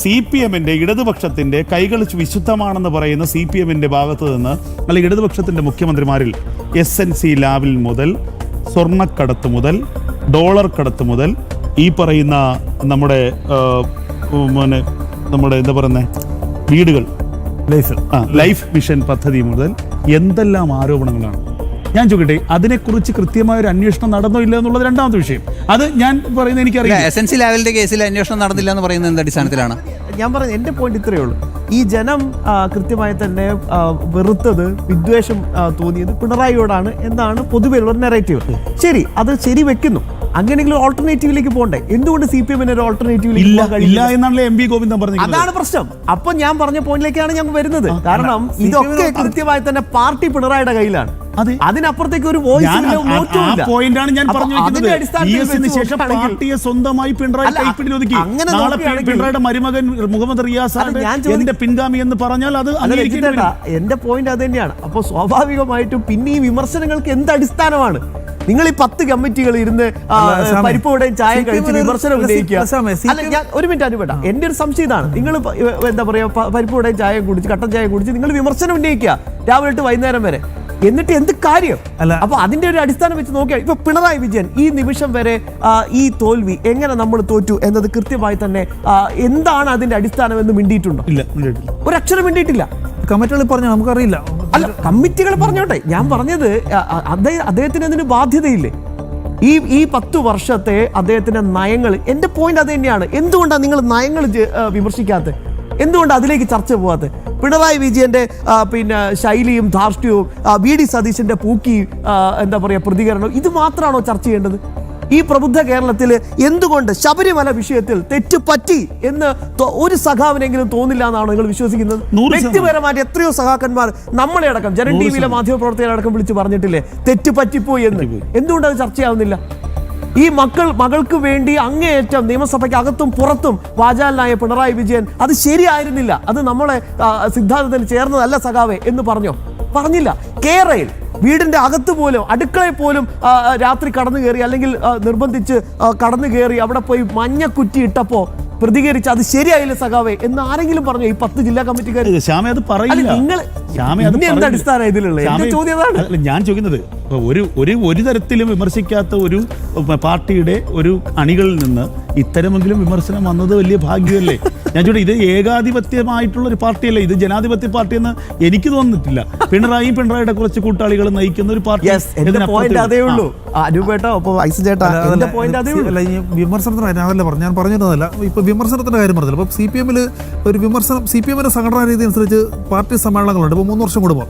CPM-ന്റെ ഇടതുപക്ഷത്തിന്റെ കൈകൾ വിശുദ്ധമാണെന്ന് പറയുന്ന CPM-ന്റെ ഭാഗത്ത് നിന്ന് അല്ലെങ്കിൽ ഇടതുപക്ഷത്തിന്റെ മുഖ്യമന്ത്രിമാരിൽ SNC ലാബിൽ മുതൽ സ്വർണ്ണക്കടത്ത് മുതൽ ഡോളർ കടത്ത് മുതൽ ഈ പറയുന്ന നമ്മുടെ എന്താ പറയുന്നത് വീടുകൾ ലൈഫ് മിഷൻ പദ്ധതി മുതൽ എന്തെല്ലാം ആരോപണങ്ങളാണ്. ഞാൻ ചോദിക്കട്ടെ, അതിനെക്കുറിച്ച് കൃത്യമായ ഒരു അന്വേഷണം നടന്നോ ഇല്ല എന്നുള്ളത് രണ്ടാമത്തെ വിഷയം. അത് ഞാൻ പറയുന്നത് എനിക്കറിയാം. SNC ലെവലിന്റെ കേസിൽ അന്വേഷണം നടന്നില്ല എന്ന് പറയുന്നത് എന്ത് അടിസ്ഥാനത്തിലാണ്? ഞാൻ പറഞ്ഞ എൻ്റെ പോയിന്റ് ഇത്രയേ ഉള്ളൂ. ഈ ജനം കൃത്യമായി തന്നെ വെറുത്തത്, വിദ്വേഷം തോന്നിയത് പിണറായിയോടാണ് എന്നാണ് പൊതുവെയുള്ള നെറേറ്റീവ്. ശരി, അത് ശരി വെക്കുന്നു. അങ്ങനെയെങ്കിലും ഓൾട്ടർനേറ്റീവിലേക്ക് പോകണ്ടേ? എന്തുകൊണ്ട് CPM-ന് ഒരു ഓൾട്ടർനേറ്റീവിലേക്ക് ഇല്ല എന്നാണല്ലോ MB ഗോവിന്ദൻ പറഞ്ഞത്? അതാണ് പ്രശ്നം. അപ്പൊ ഞാൻ പറഞ്ഞ പോയിന്റിലേക്കാണ് ഞാൻ വരുന്നത്. കാരണം ഇതൊക്കെ കൃത്യമായി തന്നെ പാർട്ടി പിണറായിയുടെ കയ്യിലാണ്. അതിനപ്പുറത്തേക്ക് ഒരു പോയിന്റാണ് ഞാൻ പറഞ്ഞിരിക്കുന്നത്. ശേഷം പാർട്ടിയെ സ്വന്തമായി പിണറായി കൈപ്പിടിയിൽ ഒതുക്കി. നാളെ പിണറായിയുടെ മരുമകൻ മുഹമ്മദ് റിയാസ് എന്റെ പിൻഗാമി എന്ന് പറഞ്ഞാൽ അത് എന്റെ പോയിന്റ് അത് തന്നെയാണ്. അപ്പൊ സ്വാഭാവികമായിട്ടും പിന്നെ ഈ വിമർശനങ്ങൾക്ക് എന്ത് അടിസ്ഥാനമാണ്? നിങ്ങൾ ഈ 10 കമ്മിറ്റികൾ ഇരുന്ന് പരിപ്പോടെയും ചായ കഴിച്ച് വിമർശനം ഉന്നയിക്കുക. ഒരു മിനിറ്റ് അനുപേട്ട, എന്റെ ഒരു സംശയം ഇതാണ്. നിങ്ങൾ എന്താ പറയാ, പരിപ്പോടെയും ചായ കുടിച്ച് കട്ടൻ ചായ കുടിച്ച് നിങ്ങൾ വിമർശനം ഉന്നയിക്കുക രാവിലെ തൊട്ട് വൈകുന്നേരം വരെ. എന്നിട്ട് എന്ത് കാര്യം? അപ്പൊ അതിന്റെ ഒരു അടിസ്ഥാനം വെച്ച് നോക്കിയാൽ ഇപ്പൊ പിണറായി വിജയൻ ഈ നിമിഷം വരെ ഈ തോൽവി എങ്ങനെ നമ്മൾ തോറ്റു എന്നത് കൃത്യമായി തന്നെ എന്താണ് അതിന്റെ അടിസ്ഥാനം എന്ന് മിണ്ടിയിട്ടുണ്ടോ? ഇല്ല, ഒരക്ഷരം മിണ്ടിയിട്ടില്ല. കമ്മിറ്റികൾ പറഞ്ഞാൽ നമുക്കറിയില്ല. അല്ല, കമ്മിറ്റികൾ പറഞ്ഞോട്ടെ. ഞാൻ പറഞ്ഞത് അദ്ദേഹത്തിന് അതിന് ബാധ്യതയില്ലേ? ഈ 10 വർഷത്തെ അദ്ദേഹത്തിന്റെ നയങ്ങൾ, എന്റെ പോയിന്റ് അത് തന്നെയാണ്. എന്തുകൊണ്ടാണ് നിങ്ങൾ നയങ്ങൾ വിമർശിക്കാത്തത്? എന്തുകൊണ്ട് അതിലേക്ക് ചർച്ച പോകാത്തത്? പിണറായി വിജയന്റെ ശൈലിയും ധാർഷ്ട്യവും VD സതീശന്റെ പൂക്കി എന്താ പറയുക പ്രതികരണവും ഇത് മാത്രമാണോ ചർച്ച ചെയ്യേണ്ടത്? ഈ പ്രബുദ്ധ കേരളത്തിൽ എന്തുകൊണ്ട് ശബരിമല വിഷയത്തിൽ തെറ്റുപറ്റി എന്ന് ഒരു സഖാവിനെങ്കിലും തോന്നില്ല എന്നാണോ നിങ്ങൾ വിശ്വസിക്കുന്നത്? വ്യക്തിപരമായിട്ട് എത്രയോ സഖാക്കന്മാർ നമ്മളെ അടക്കം ജനൻ TVയിലെ മാധ്യമപ്രവർത്തകരടക്കം വിളിച്ച് പറഞ്ഞിട്ടില്ലേ തെറ്റുപറ്റിപ്പോയി എന്ന്? എന്തുകൊണ്ട് അത് ചർച്ചയാവുന്നില്ല? ഈ മകൾക്ക് വേണ്ടി അങ്ങേയറ്റം നിയമസഭയ്ക്ക് അകത്തും പുറത്തും വാചാലനായ പിണറായി വിജയൻ അത് ശരിയായിരുന്നില്ല, അത് നമ്മളെ സിദ്ധാന്തത്തിന് ചേർന്നതല്ല സഖാവേ എന്ന് പറഞ്ഞില്ല. കേരളയിൽ വീടിന്റെ അകത്ത് പോലും അടുക്കളയിൽ പോലും രാത്രി കടന്നു കയറി അല്ലെങ്കിൽ നിർബന്ധിച്ച് കടന്നു കയറി അവിടെ പോയി മഞ്ഞക്കുറ്റി ഇട്ടപ്പോ പ്രതികരിച്ച് അത് ശരിയായില്ല സഖാവേ എന്ന് ആരെങ്കിലും പറഞ്ഞു? ഈ 10 ജില്ലാ കമ്മിറ്റിക്കാർ അടിസ്ഥാനം ഇതിലുള്ള ഞാൻ ചോദിക്കുന്നത്, ഒരു തരത്തിലും വിമർശിക്കാത്ത ഒരു പാർട്ടിയുടെ ഒരു അണികളിൽ നിന്ന് ഇത്തരമെങ്കിലും വിമർശനം വന്നത് വലിയ ഭാഗ്യമല്ലേ? ഞാൻ ചോദിച്ചു, ഇത് ഏകാധിപത്യമായിട്ടുള്ള ഒരു പാർട്ടിയല്ലേ? ഇത് ജനാധിപത്യ പാർട്ടി എന്ന് എനിക്ക് തോന്നുന്നിട്ടില്ല. പിണറായിയുടെ കുറച്ച് കൂട്ടാളികൾ നയിക്കുന്ന ഒരു പാർട്ടി. അതേ ഉള്ളൂ. വിമർശനത്തിന് അതല്ല പറഞ്ഞു, ഞാൻ പറഞ്ഞതല്ല. ഇപ്പൊ വിമർശനത്തിന്റെ കാര്യം പറഞ്ഞില്ല. ഇപ്പൊ CPM-ന്റെ സംഘടനാ രീതി അനുസരിച്ച് പാർട്ടി സമ്മേളനങ്ങളുണ്ട്. ഇപ്പോൾ 3 വർഷം കൂടുമ്പോൾ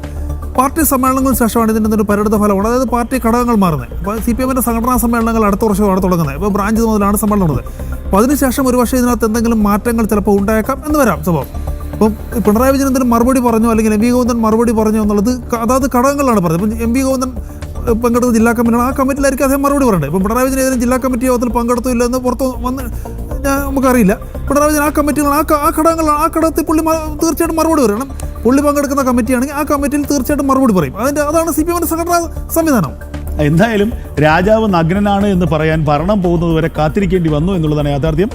പാർട്ടി സമ്മേളനങ്ങൾക്ക് ശേഷമാണ് ഇതിൻ്റെ ഒരു പരിണിത ഫലമാണ്. അതായത് പാർട്ടി ഘടകങ്ങൾ മാറുന്നത്. അപ്പോൾ CPM-ന്റെ സംഘടനാ സമ്മേളനങ്ങൾ അടുത്ത വർഷമാണ് തുടങ്ങുന്നത്. ഇപ്പോൾ ബ്രാഞ്ച് മുതലാണ് സമ്മേളനം നടന്നത്. അപ്പോൾ അതിനുശേഷം ഒരു പക്ഷേ ഇതിനകത്ത് എന്തെങ്കിലും മാറ്റങ്ങൾ ചിലപ്പോൾ ഉണ്ടായേക്കാം എന്ന് വരാം സംഭവം. അപ്പം പിണറായി വിജയൻ എന്തെങ്കിലും മറുപടി പറഞ്ഞോ അല്ലെങ്കിൽ MV ഗോവിന്ദൻ മറുപടി പറഞ്ഞോ എന്നുള്ളത് അതായത് ഘടകങ്ങളാണ് പറഞ്ഞത്. ഇപ്പം MV ഗോവിന്ദൻ പങ്കെടുത്ത ജില്ലാ കമ്മിറ്റിയാണ്, ആ കമ്മിറ്റിയിലായിരിക്കും അദ്ദേഹം മറുപടി പറയേണ്ടത്. ഇപ്പം പിണറായി വിജയൻ ഏതെങ്കിലും ജില്ലാ കമ്മിറ്റി യോഗത്തിൽ പങ്കെടുത്തു ഇല്ല എന്ന് പുറത്ത് വന്ന് നമുക്കറിയില്ല. പിണറായി വിജയൻ ആ കമ്മിറ്റികൾ ആ ഘടകത്തിൽ പുള്ളി തീർച്ചയായിട്ടും മറുപടി പറയണം. പുള്ളി പങ്കെടുക്കുന്ന കമ്മിറ്റിയാണെങ്കിൽ ആ കമ്മിറ്റിയിൽ തീർച്ചയായിട്ടും മറുപടി പറയും. അതാണ് CPM-ന്റെ സംഘടനാ സംവിധാനം. എന്തായാലും രാജാവ് നഗ്നനാണ് എന്ന് പറയാൻ ഭരണം പോകുന്നതുവരെ കാത്തിരിക്കേണ്ടി വന്നു എന്നുള്ളതാണ് യാഥാർത്ഥ്യം.